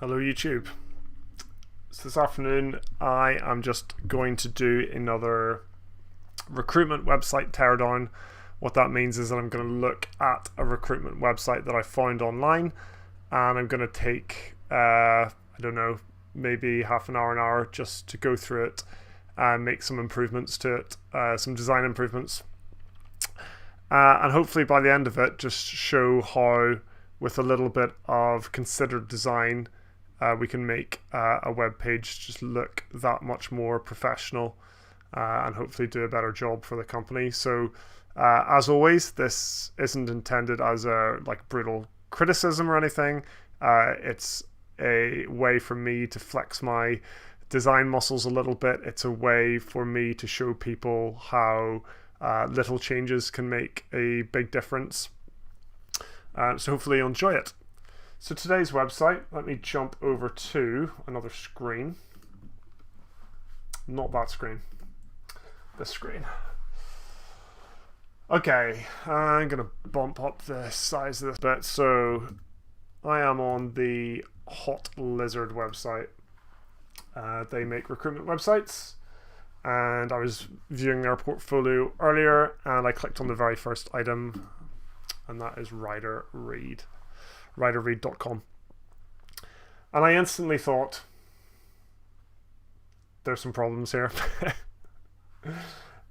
Hello YouTube. So this afternoon I am just going to do another recruitment website teardown. What that means is that I'm going to look at a recruitment website that I found online, and I'm going to take I don't know, maybe half an hour just to go through it and make some improvements to it, some design improvements, and hopefully by the end of it just show how, with a little bit of considered design, we can make a web page just look that much more professional, and hopefully do a better job for the company. So as always, this isn't intended as a brutal criticism or anything. It's a way for me to flex my design muscles a little bit. It's a way for me to show people how little changes can make a big difference. So hopefully you'll enjoy it. So today's website, let me jump over to another screen. Not that screen. This screen. Okay, I'm going to bump up the size of this bit. So I am on the Hot Lizard website. They make recruitment websites, and I was viewing their portfolio earlier, and I clicked on the very first item, and that is Ryder Reid. RyderReid.com. And I instantly thought, there's some problems here.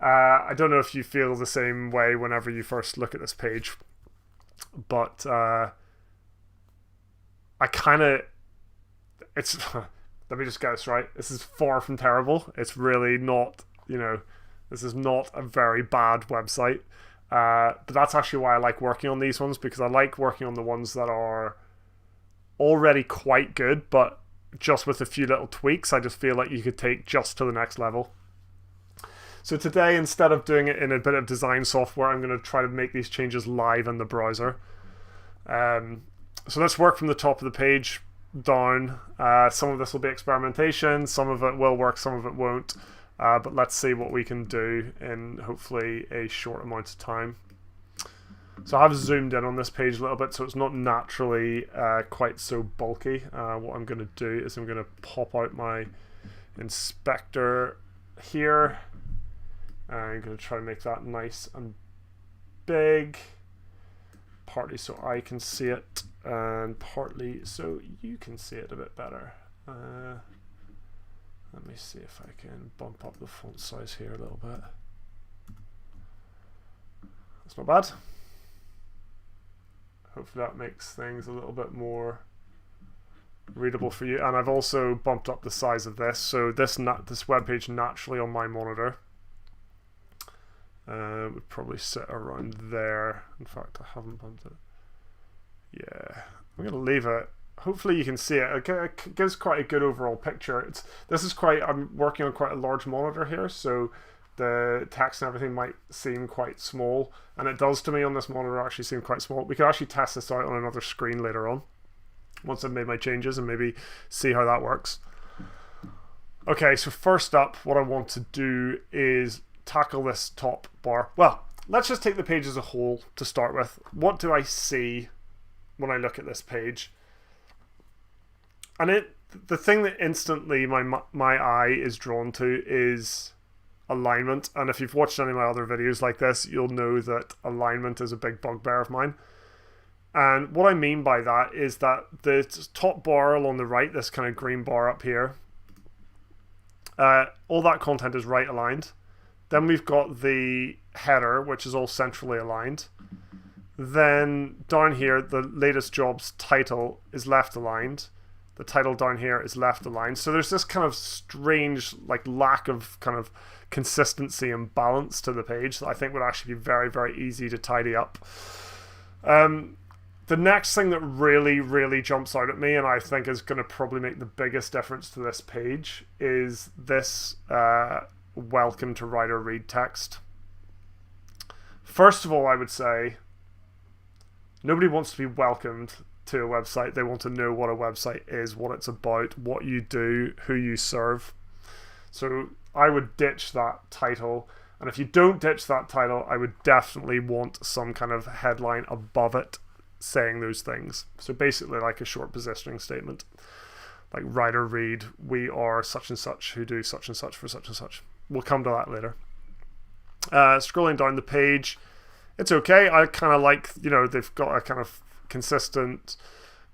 I don't know if you feel the same way whenever you first look at this page, but I kind of, it's, let me just get this right. This is far from terrible. It's really not, this is not a very bad website. But that's actually why I like working on these ones, because I like working on the ones that are already quite good, but just with a few little tweaks, I just feel like you could take just to the next level. So today, instead of doing it in a bit of design software, I'm going to try to make these changes live in the browser. So let's work from the top of the page down. Some of this will be experimentation, some of it will work, some of it won't. But let's see what we can do in hopefully a short amount of time. So I have zoomed in on this page a little bit, so it's not naturally quite so bulky. What I'm going to do is I'm going to pop out my inspector here. I'm going to try to make that nice and big, partly so I can see it, and partly so you can see it a bit better. Let me see if I can bump up the font size here a little bit. That's not bad. Hopefully that makes things a little bit more readable for you. And I've also bumped up the size of this, so this web page naturally on my monitor would probably sit around there. In fact, I haven't bumped it. Yeah, I'm going to leave it. Hopefully you can see it. It gives quite a good overall picture. I'm working on quite a large monitor here, so the text and everything might seem quite small, and it does to me on this monitor actually seem quite small. We could actually test this out on another screen later on, once I've made my changes, and maybe see how that works. Okay, so first up, what I want to do is tackle this top bar. Well, let's just take the page as a whole to start with. What do I see when I look at this page? And the thing that instantly my eye is drawn to is alignment. And if you've watched any of my other videos like this, you'll know that alignment is a big bugbear of mine. And what I mean by that is that the top bar along the right, this kind of green bar up here, all that content is right aligned. Then we've got the header, which is all centrally aligned. Then down here, the latest job's title is left aligned. The title down here is left aligned. So there's this kind of strange lack of kind of consistency and balance to the page that I think would actually be very, very easy to tidy up. The next thing that really jumps out at me, and I think is going to probably make the biggest difference to this page, is this welcome to Ryder Reid text. First of all, I would say nobody wants to be welcomed to a website. They want to know what a website is, what it's about, what you do, who you serve. So I would ditch that title, and if you don't ditch that title, I would definitely want some kind of headline above it saying those things. So basically like a short positioning statement. like Ryder Reid, we are such and such who do such and such for such and such. We'll come to that later. Scrolling down the page, it's okay. I kind of like, they've got a kind of consistent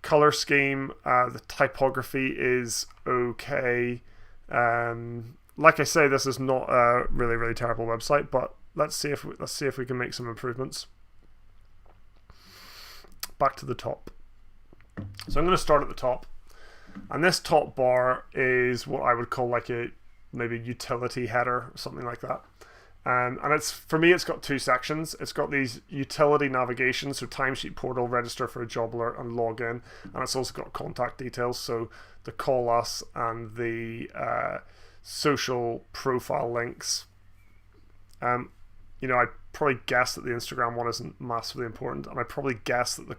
color scheme. The typography is okay. Like I say, this is not a really, really terrible website, but let's see if we can make some improvements. Back to the top. So I'm going to start at the top. And this top bar is what I would call like a maybe utility header or something like that. And for me, it's got two sections. It's got these utility navigation, so timesheet portal, register for a job alert, and log in. And it's also got contact details, so the call us and the social profile links. I probably guess that the Instagram one isn't massively important, and I probably guess that the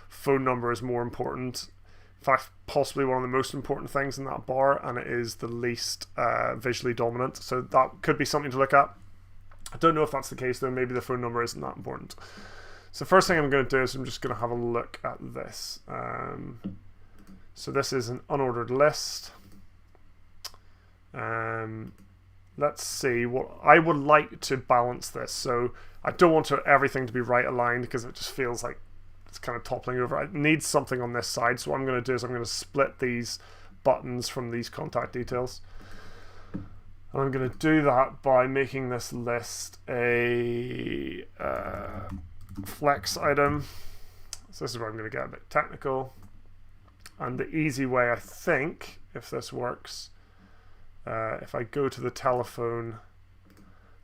phone number is more important. In fact, possibly one of the most important things in that bar, and it is the least visually dominant. So that could be something to look at. I don't know if that's the case though. Maybe the phone number isn't that important. So first thing I'm going to do is I'm just going to have a look at this. So this is an unordered list. Let's see what I would like to balance this. So I don't want everything to be right aligned because it just feels like it's kind of toppling over. I need something on this side. So what I'm going to do is I'm going to split these buttons from these contact details. And I'm going to do that by making this list a flex item. So this is where I'm going to get a bit technical. And the easy way, I think, if this works, if I go to the telephone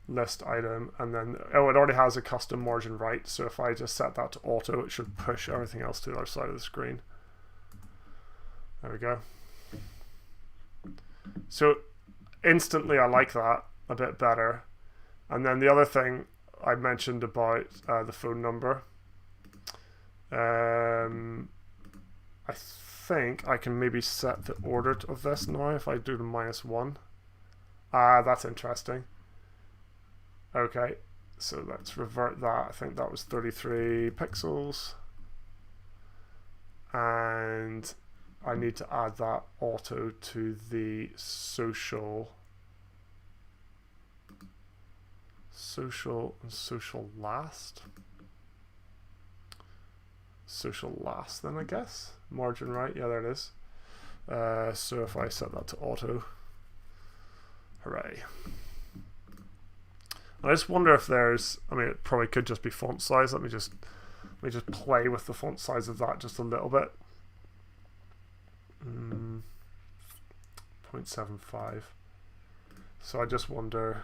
list item, and then, it already has a custom margin right, so if I just set that to auto, it should push everything else to the other side of the screen. There we go. So instantly I like that a bit better. And then the other thing I mentioned about the phone number, I think I can maybe set the order of this now if I do the -1. That's interesting. Okay, so let's revert that. I think that was 33 pixels. And I need to add that auto to the social and social last. Social last then, I guess. Margin right, yeah, there it is. So if I set that to auto, hooray. I just wonder if there's, it probably could just be font size. Let me just play with the font size of that just a little bit. 0.75. So I just wonder,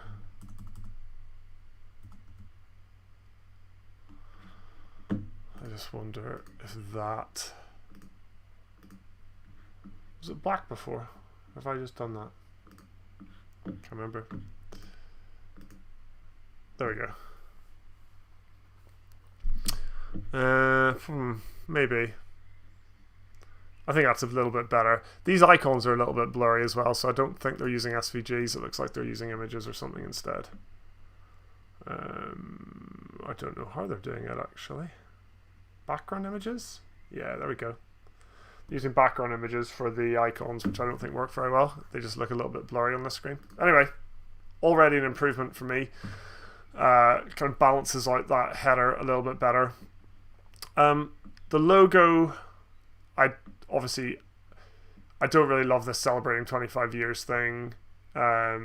if that, was it black before? Have I just done that? Can't remember. There we go. Maybe. I think that's a little bit better. These icons are a little bit blurry as well, so I don't think they're using SVGs. It looks like they're using images or something instead. I don't know how they're doing it actually. Background images? Yeah, there we go. Using background images for the icons, which I don't think work very well. They just look a little bit blurry on the screen. Anyway, already an improvement for me. Kind of balances out that header a little bit better. The logo, I don't really love this celebrating 25 years thing. I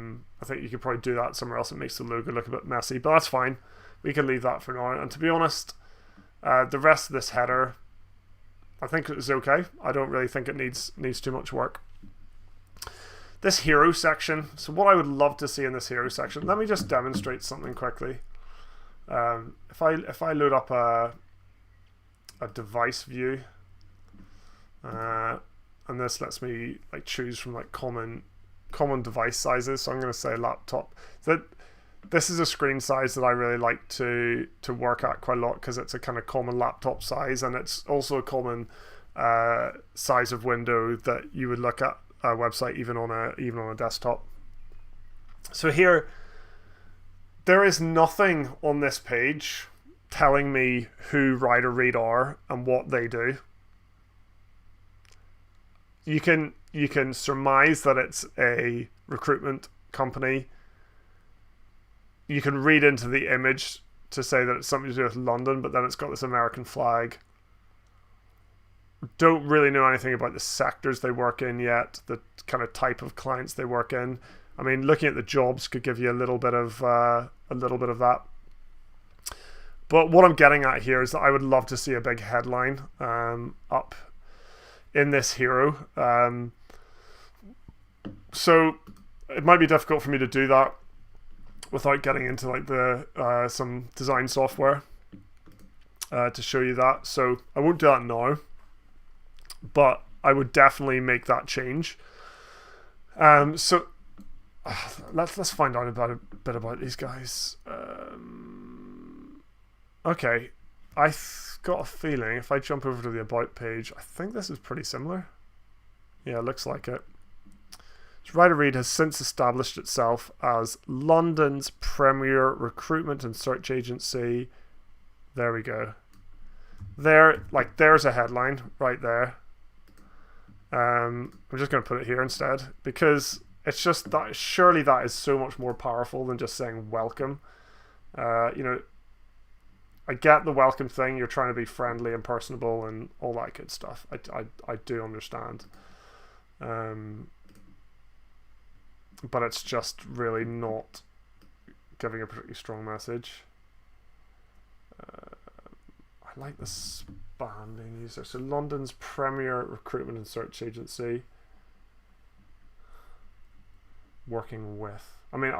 think you could probably do that somewhere else. It makes the logo look a bit messy, but that's fine. We can leave that for now. And to be honest, the rest of this header, I think it's okay. I don't really think it needs too much work. This hero section, so what I would love to see in this hero section, let me just demonstrate something quickly. If I load up a device view, and this lets me like choose from like common device sizes, so I'm going to say laptop. This is a screen size that I really like to work at quite a lot because it's a kind of common laptop size, and it's also a common size of window that you would look at a website even on a desktop. So here, there is nothing on this page telling me who Ryder Reid are and what they do. You can you can surmise that it's a recruitment company. You can read into the image to say that it's something to do with London, but then it's got this American flag. Don't really know anything about the sectors they work in yet, the kind of type of clients they work in. I mean, looking at the jobs could give you a little bit of that. But what I'm getting at here is that I would love to see a big headline up in this hero. So it might be difficult for me to do that without getting into like the some design software to show you that. So I won't do that now, but I would definitely make that change. So let's find out a bit about these guys. Okay, I got a feeling if I jump over to the About page, I think this is pretty similar. Yeah, it looks like it. So Ryder Reid has since established itself as London's premier recruitment and search agency. There we go. There's a headline right there. I'm just going to put it here instead because it's just that surely that is so much more powerful than just saying welcome. I get the welcome thing. You're trying to be friendly and personable and all that good stuff. I do understand. But it's just really not giving a particularly strong message. I like the span being used there. So London's premier recruitment and search agency. Working with. I mean,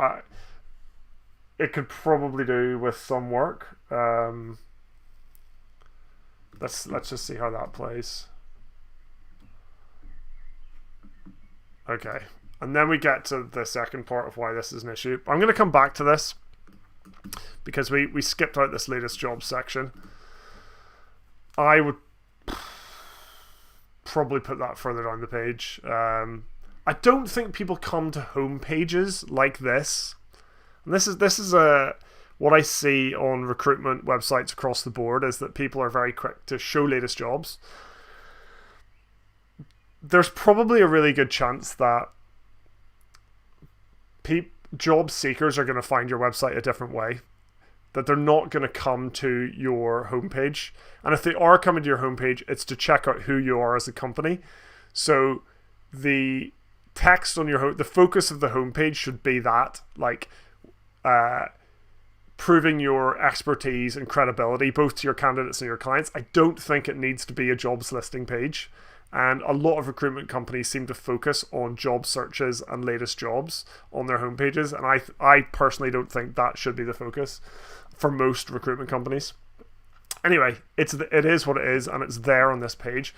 it could probably do with some work. Let's just see how that plays. Okay, and then we get to the second part of why this is an issue. I'm going to come back to this because we skipped out this latest job section. I would probably put that further down the page. I don't think people come to home pages like this. And this is what I see on recruitment websites across the board is that people are very quick to show latest jobs. There's probably a really good chance that job seekers are going to find your website a different way, that they're not going to come to your homepage. And if they are coming to your homepage, it's to check out who you are as a company. So the text on the focus of the homepage should be that, like, proving your expertise and credibility both to your candidates and your clients. I don't think it needs to be a jobs listing page. And a lot of recruitment companies seem to focus on job searches and latest jobs on their homepages. And I personally don't think that should be the focus for most recruitment companies. Anyway, it is what it is, and it's there on this page.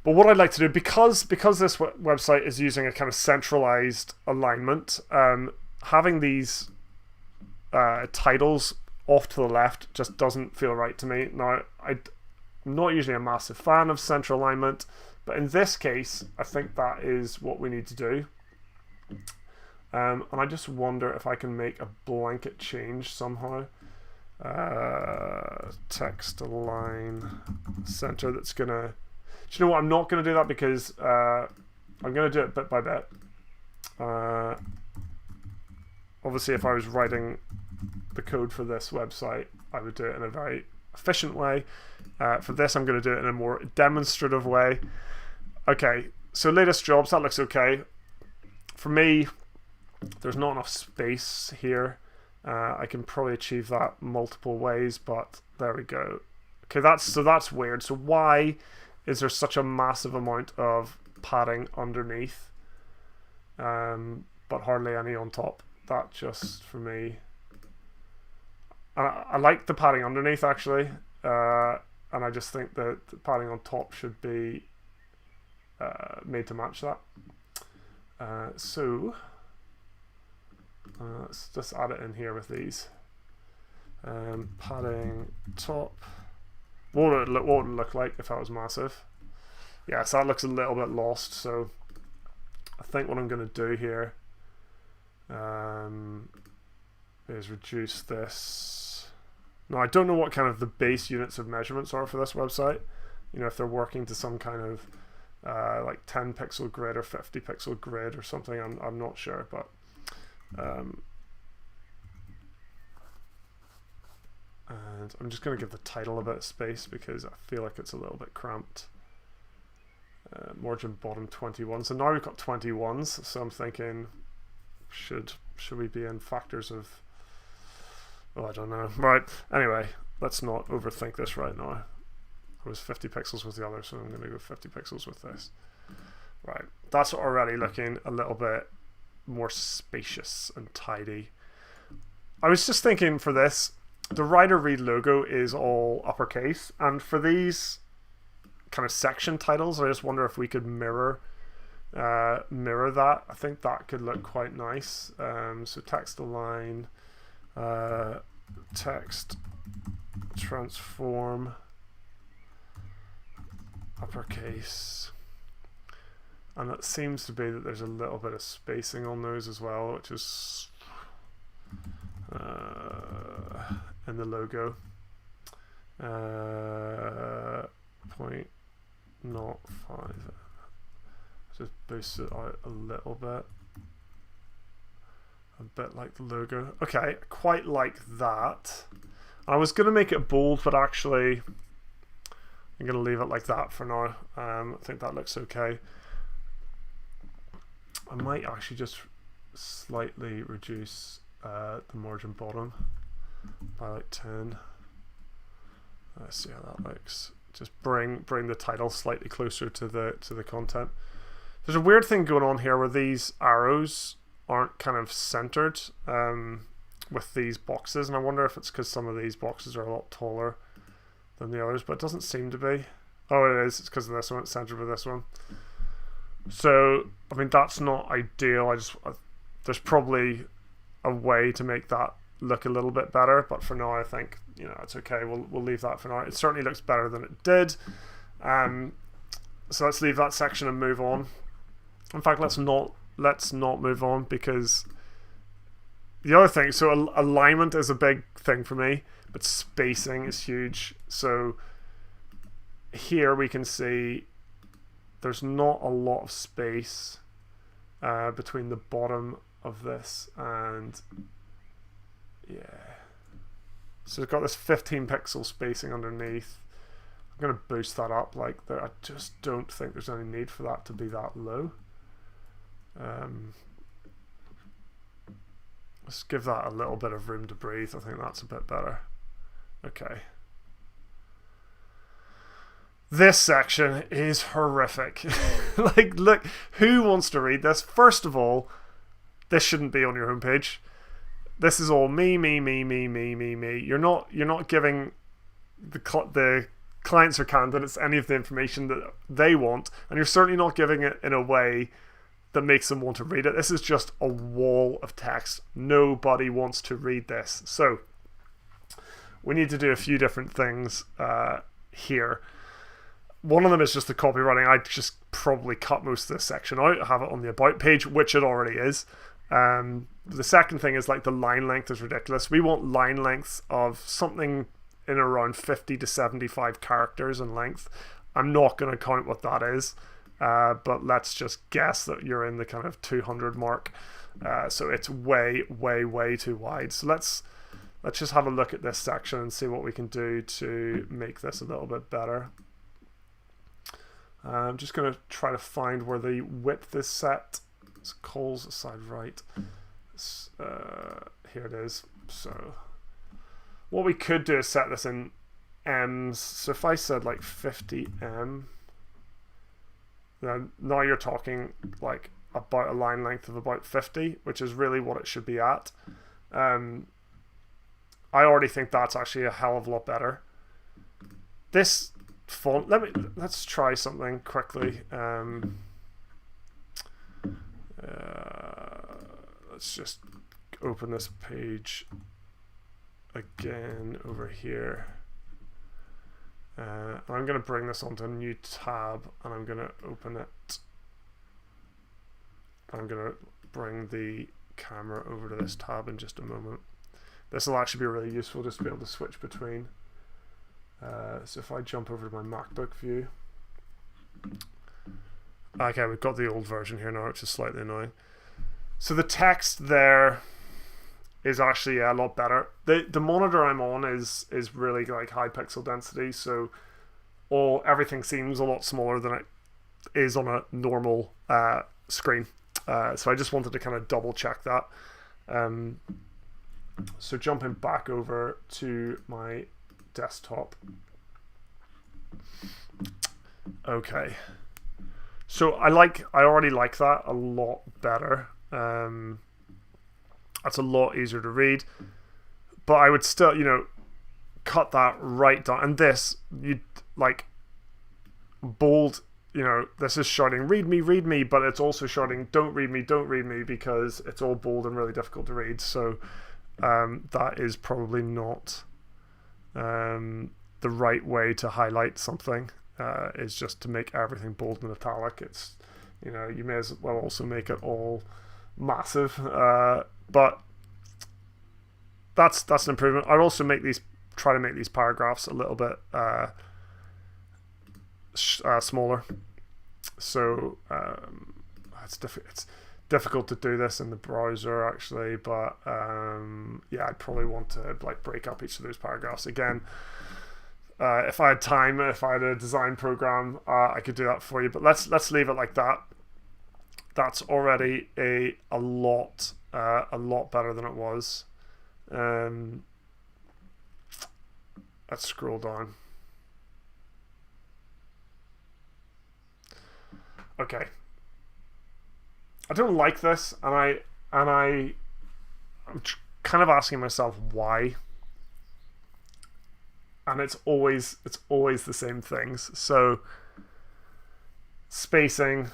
But what I'd like to do, because this website is using a kind of centralized alignment, having these titles off to the left just doesn't feel right to me. Now, I'm not usually a massive fan of central alignment, but in this case, I think that is what we need to do. And I just wonder if I can make a blanket change somehow. Text align center that's gonna... Do you know what? I'm not going to do that because I'm going to do it bit by bit. Obviously, if I was writing the code for this website, I would do it in a very efficient way. For this, I'm going to do it in a more demonstrative way. Okay, so latest jobs, that looks okay. For me, there's not enough space here. I can probably achieve that multiple ways, but there we go. Okay, that's weird. So why is there such a massive amount of padding underneath, but hardly any on top? That just, for me... I like the padding underneath, actually, and I just think that the padding on top should be made to match that. So let's just add it in here with these. Padding top. What would it look like if that was massive? Yeah, so that looks a little bit lost. So I think what I'm going to do here is reduce this. Now, I don't know what kind of the base units of measurements are for this website. You know, if they're working to some kind of like 10 pixel grid or 50 pixel grid or something. I'm not sure, but and I'm just going to give the title a bit of space because I feel like it's a little bit cramped. Margin bottom 21. So now we've got 21s. So I'm thinking, should we be in factors of? Oh, I don't know. Right. Anyway, let's not overthink this right now. It was 50 pixels with the other, so I'm going to go 50 pixels with this. Right. That's already looking a little bit more spacious and tidy. I was just thinking for this, the Ryder Reid logo is all uppercase, and for these kind of section titles, I just wonder if we could mirror that. I think that could look quite nice. So text align, text transform, uppercase, and it seems to be that there's a little bit of spacing on those as well, which is in the logo. 0.05. Just boost it out a little bit. A bit like the logo. Okay, quite like that. I was going to make it bold, but actually I'm going to leave it like that for now. I think that looks okay. I might actually just slightly reduce the margin bottom by like 10. Let's see how that looks. Just bring the title slightly closer to the content. There's a weird thing going on here where these arrows aren't kind of centered with these boxes, and I wonder if it's because some of these boxes are a lot taller than the others, but it doesn't seem to be. Oh, it is. It's because of this one. It's centered with this one. So, I mean, that's not ideal. There's probably a way to make that look a little bit better, but for now I think, you know, it's okay. We'll leave that for now. It certainly looks better than it did. So let's leave that section and move on. In fact, let's not move on, because the other thing, so alignment is a big thing for me, but spacing is huge. So here we can see there's not a lot of space between the bottom of this and so we've got this 15 pixel spacing underneath. I'm going to boost that up like that. I just don't think there's any need for that to be that low. Let's give that a little bit of room to breathe. I think that's a bit better. Okay. This section is horrific. Like, look, who wants to read this? First of all, this shouldn't be on your homepage. This is all me. You're not giving the clients or candidates any of the information that they want, and you're certainly not giving it in a way that makes them want to read it. This is just a wall of text. Nobody wants to read this. So we need to do a few different things here. One of them is just the copywriting. I just probably cut most of this section out. I have it on the about page, which it already is. The second thing is, like, the line length is ridiculous. We want line lengths of something in around 50 to 75 characters in length. I'm not going to count what that is, but let's just guess that you're in the kind of 200 mark. So it's way too wide. So let's just have a look at this section and see what we can do to make this a little bit better. I'm just going to try to find where the width is set. It's Coles side right. Here it is. So what we could do is set this in M's. So if I said like 50M, then now you're talking like about a line length of about 50, which is really what it should be at. I already think that's actually a hell of a lot better. This font, let's try something quickly. Let's just open this page again over here. I'm going to bring this onto a new tab, and I'm going to open it. I'm going to bring the camera over to this tab in just a moment. This will actually be really useful, just to be able to switch between. So if I jump over to my MacBook view, Okay, we've got the old version here now, which is slightly annoying. So the text there is actually a lot better. The monitor I'm on is really like high pixel density, so everything seems a lot smaller than it is on a normal screen. So I just wanted to kind of double check that. So jumping back over to my desktop. Okay. So I already like that a lot better. That's a lot easier to read. But I would still, cut that right down. And this, you like bold, this is shouting, read me, but it's also shouting, don't read me, because it's all bold and really difficult to read. So that is probably not the right way to highlight something. Is just to make everything bold and italic. It's, you may as well also make it all massive. But that's an improvement. I'd also try to make these paragraphs a little bit smaller. So it's difficult to do this in the browser actually, but yeah, I'd probably want to like break up each of those paragraphs again. If I had time, if I had a design program, I could do that for you. But let's leave it like that. That's already a lot better than it was. Let's scroll down. Okay. I don't like this, and I'm kind of asking myself why. And it's always the same things. So spacing,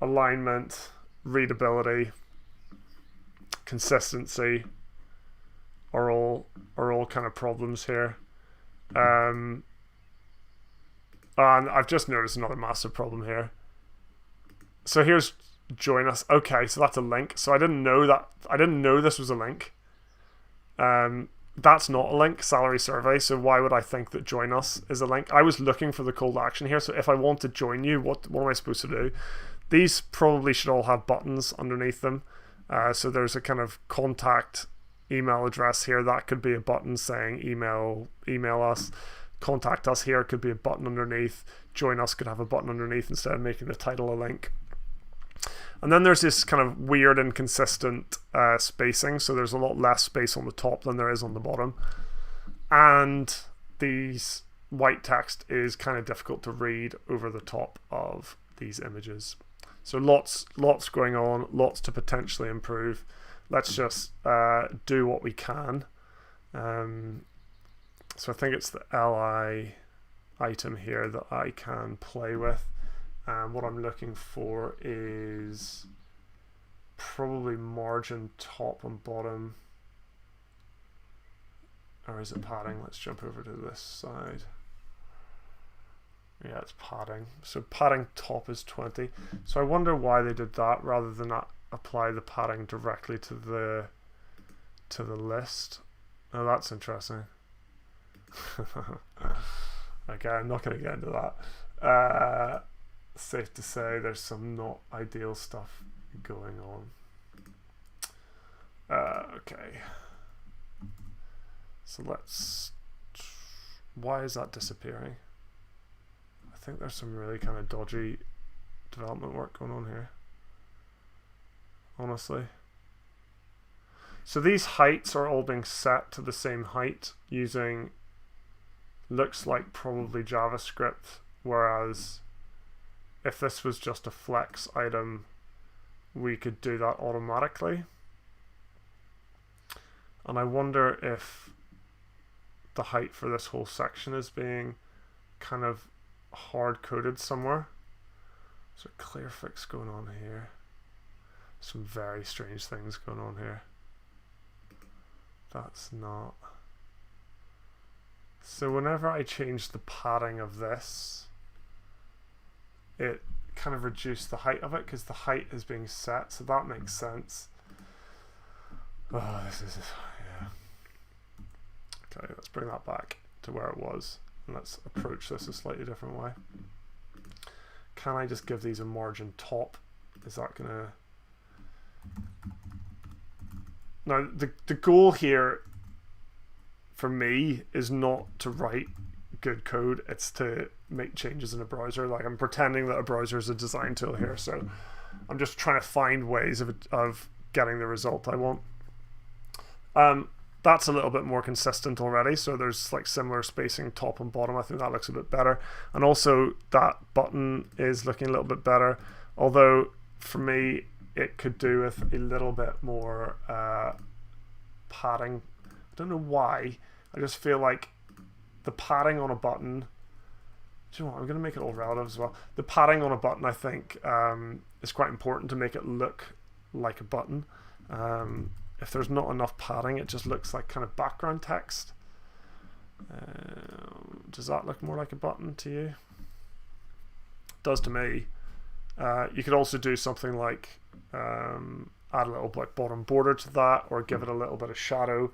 alignment, readability, consistency are all kind of problems here. And I've just noticed another massive problem here. So here's join us. Okay, so that's a link. So I didn't know this was a link. That's not a link, salary survey, so why would I think that join us is a link? I was looking for the call to action here, so if I want to join you, what am I supposed to do? These probably should all have buttons underneath them. So there's a kind of contact email address here. That could be a button saying email us. Contact us here could be a button underneath. Join us could have a button underneath instead of making the title a link. And then there's this kind of weird inconsistent spacing. So there's a lot less space on the top than there is on the bottom. And these white text is kind of difficult to read over the top of these images. So lots going on, lots to potentially improve. Let's just do what we can. So I think it's the LI item here that I can play with. And what I'm looking for is probably margin top and bottom. Or is it padding? Let's jump over to this side. Yeah, it's padding. So padding top is 20. So I wonder why they did that rather than apply the padding directly to the list. Oh, that's interesting. Okay, I'm not going to get into that. Safe to say there's some not ideal stuff going on. Okay. So why is that disappearing? I think there's some really kind of dodgy development work going on here. Honestly. So these heights are all being set to the same height using, looks like probably JavaScript, whereas if this was just a flex item, we could do that automatically. And I wonder if the height for this whole section is being kind of hard-coded somewhere. There's a clear fix going on here. Some very strange things going on here. That's not. So whenever I change the padding of this, it kind of reduced the height of it because the height is being set, so that makes sense. Oh, this is, yeah. Okay, let's bring that back to where it was, and let's approach this a slightly different way. can I just give these a margin top? Is that gonna... Now, the goal here for me is not to write good code, it's to make changes in a browser. Like, I'm pretending that a browser is a design tool here, so I'm just trying to find ways of getting the result I want. That's a little bit more consistent already, so there's like similar spacing top and bottom. I think that looks a bit better, and also that button is looking a little bit better, although for me it could do with a little bit more padding. I don't know why, I just feel like the padding on a button, do you know what, I'm going to make it all relative as well. The padding on a button, I think, is quite important to make it look like a button. If there's not enough padding, it just looks like kind of background text. Does that look more like a button to you? It does to me. You could also do something like add a little like bottom border to that, or give it a little bit of shadow,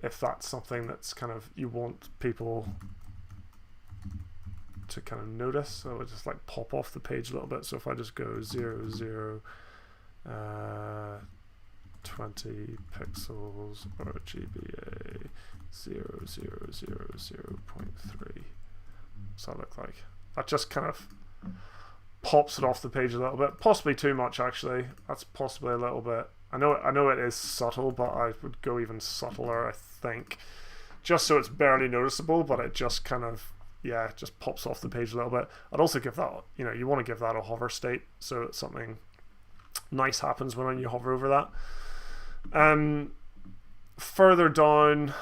if that's something that's kind of you want people to kind of notice. So it'll just like pop off the page a little bit. So if I just go 0, 0, 20 pixels, RGBA 0, 0, 0, 0.3. What's that look like? That just kind of pops it off the page a little bit, possibly too much actually. That's possibly a little bit. I know it is subtle, but I would go even subtler, I think, just so it's barely noticeable, but it just kind of, yeah, it just pops off the page a little bit. I'd also give that, you know, you want to give that a hover state so that something nice happens when you hover over that. Further down,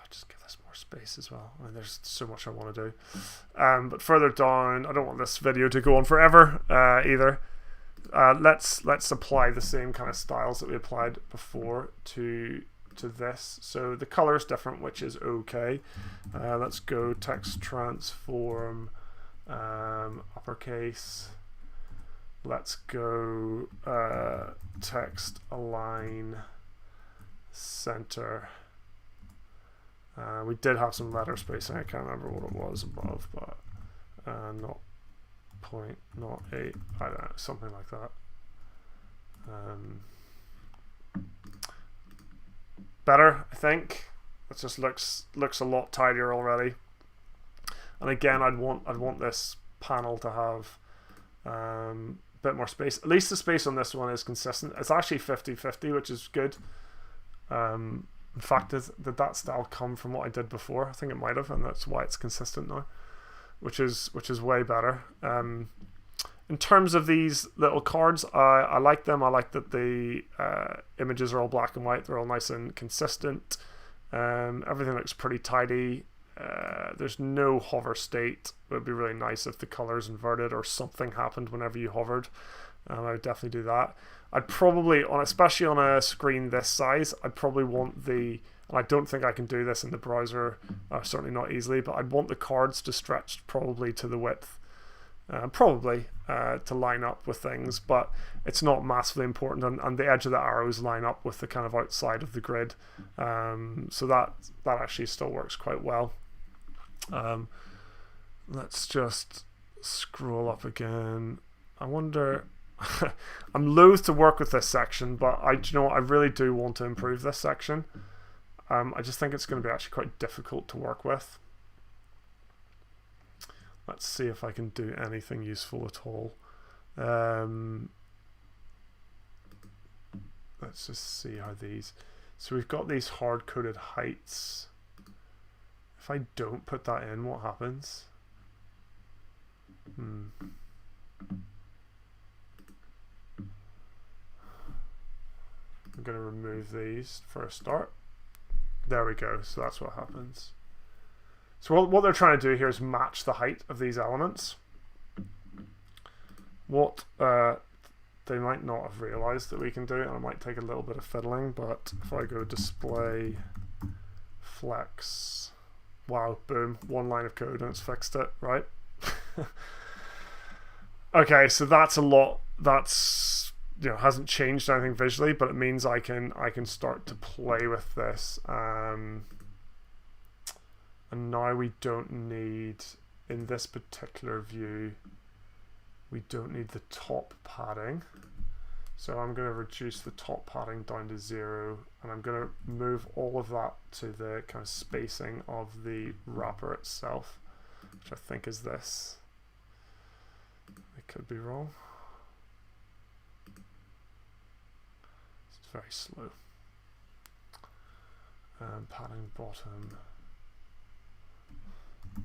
just give this more space as well. I mean, there's so much I want to do. But further down, I don't want this video to go on forever either. Let's apply the same kind of styles that we applied before to this. So the color is different, which is okay. Let's go text transform uppercase. Let's go text align center. We did have some letter spacing. I can't remember what it was above, but not point, not 8, I don't know, something like that. Better, I think. It just looks a lot tidier already. And again, I'd want this panel to have a bit more space. At least the space on this one is consistent. It's actually 50-50, which is good. In fact, did that style come from what I did before? I think it might have, and that's why it's consistent now, which is way better. In terms of these little cards, I like them. I like that the images are all black and white. They're all nice and consistent. Everything looks pretty tidy. There's no hover state. It would be really nice if the color's inverted or something happened whenever you hovered. I would definitely do that. I'd probably, especially on a screen this size, I'd probably want and I don't think I can do this in the browser, certainly not easily, but I'd want the cards to stretch probably to the width, to line up with things, but it's not massively important, and the edge of the arrows line up with the kind of outside of the grid, so that actually still works quite well. Let's just scroll up again. I wonder, I'm loath to work with this section, but I really do want to improve this section. I just think it's going to be actually quite difficult to work with. Let's see if I can do anything useful at all. Let's just see how these... So we've got these hard-coded heights. If I don't put that in, what happens? I'm going to remove these for a start. There we go, so that's what happens. So what they're trying to do here is match the height of these elements. What they might not have realized that we can do, and it might take a little bit of fiddling, but if I go display flex, wow, boom, one line of code and it's fixed it, right? Okay, so that's a lot. That's, hasn't changed anything visually, but it means I can start to play with this. And now we don't need, in this particular view, we don't need the top padding. So I'm going to reduce the top padding down to 0, and I'm going to move all of that to the kind of spacing of the wrapper itself, which I think is this. I could be wrong. It's very slow. Padding bottom. I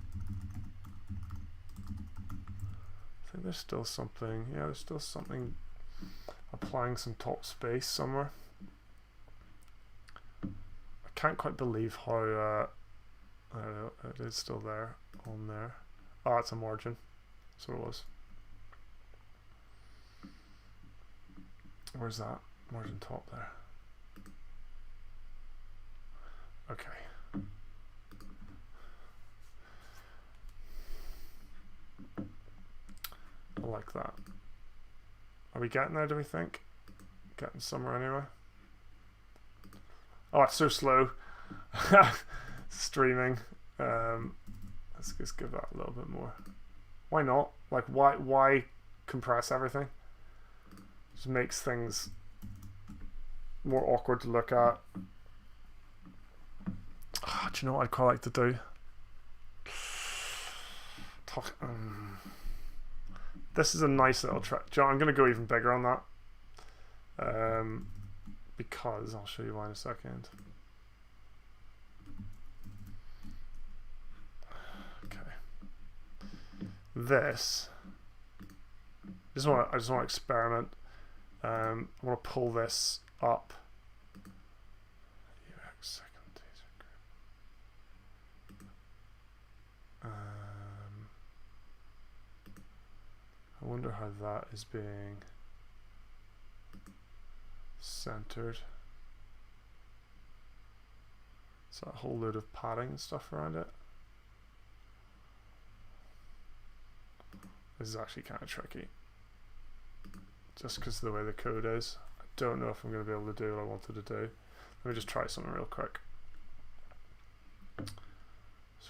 think there's still something. Yeah, there's still something. Applying some top space somewhere. I can't quite believe how I don't know, it is still there on there. Oh, it's a margin. That's what it was. Where's that margin top there? Okay. I like that. Are we getting there, do we think? Getting somewhere anyway. Oh, it's so slow. Streaming. Let's just give that a little bit more. Why not? Like, why compress everything? Just makes things more awkward to look at. Oh, do you know what I'd quite like to do? This is a nice little trick. I'm going to go even bigger on that. Because I'll show you why in a second. Okay. This. I just want to experiment. I want to pull this up. I wonder how that is being centered. It's that whole load of padding and stuff around it. This is actually kind of tricky. Just because of the way the code is. I don't know if I'm going to be able to do what I wanted to do. Let me just try something real quick. So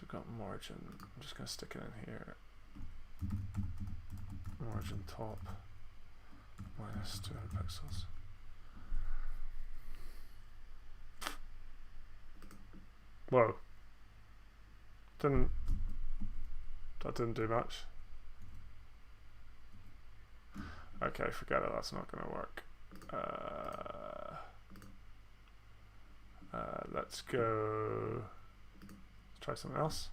we've got margin. I'm just going to stick it in here. Margin top minus 200 pixels. Whoa. That didn't do much. Okay, forget it, that's not going to work. Let's go. Let's try something else.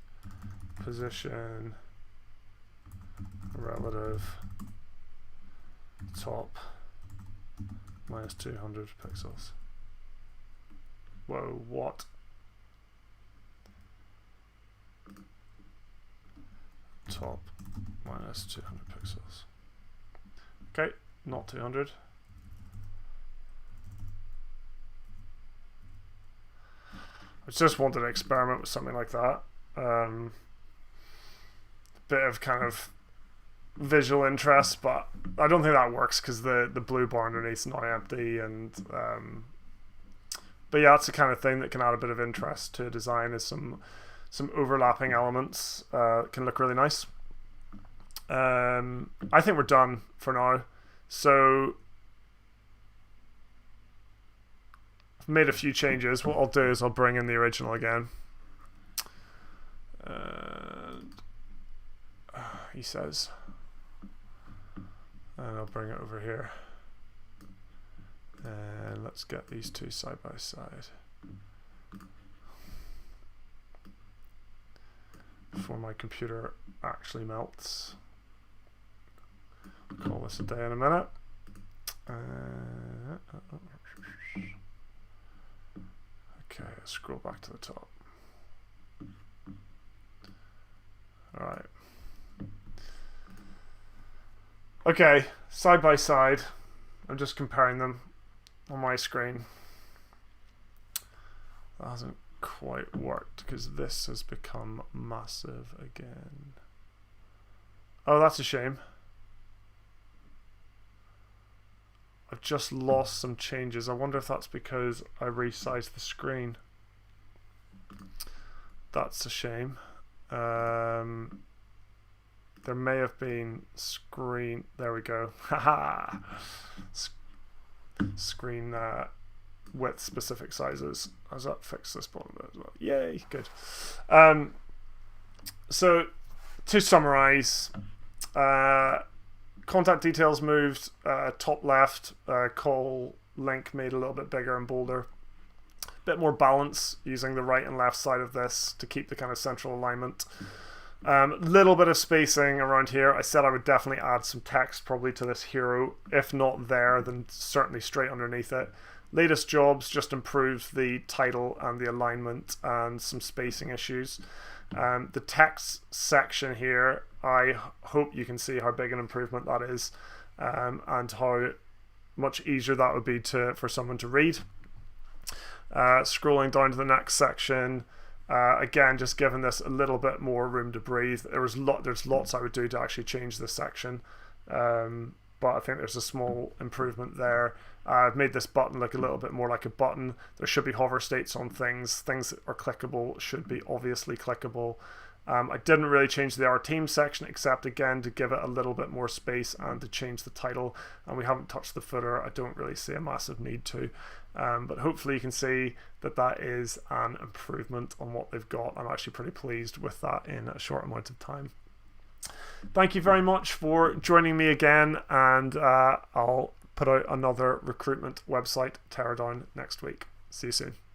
Position. Relative top minus 200 pixels. Whoa, what? Top minus 200 pixels. Okay, not 200. I just wanted to experiment with something like that. Bit of kind of visual interest, but I don't think that works because the blue bar underneath is now empty, and but yeah, it's the kind of thing that can add a bit of interest to a design. Is some overlapping elements can look really nice. I think we're done for now. So I've made a few changes. What I'll do is I'll bring in the original again. He says. And I'll bring it over here. And let's get these two side by side. Before my computer actually melts. I'll call this a day in a minute. Okay, let's scroll back to the top. Alright. Okay, side by side. I'm just comparing them on my screen. That hasn't quite worked because this has become massive again. Oh, that's a shame. I've just lost some changes. I wonder if that's because I resized the screen. That's a shame. There may have been screen. There we go. Haha. Screen width specific sizes. Has that fixed this bottom bit as well? Yay, good. So to summarize, contact details moved, top left, call link made a little bit bigger and bolder. Bit more balance using the right and left side of this to keep the kind of central alignment. Little bit of spacing around here. I said I would definitely add some text probably to this hero. If not there, then certainly straight underneath it. Latest jobs just improved the title and the alignment and some spacing issues. The text section here, I hope you can see how big an improvement that is, and how much easier that would be for someone to read. Scrolling down to the next section, again, just giving this a little bit more room to breathe. There's lots I would do to actually change this section, but I think there's a small improvement there. I've made this button look a little bit more like a button. There should be hover states on things. Things that are clickable should be obviously clickable. I didn't really change the Our Team section, except again to give it a little bit more space and to change the title, and we haven't touched the footer. I don't really see a massive need to, but hopefully you can see that that is an improvement on what they've got. I'm actually pretty pleased with that in a short amount of time. Thank you very much for joining me again, and I'll put out another recruitment website teardown next week. See you soon.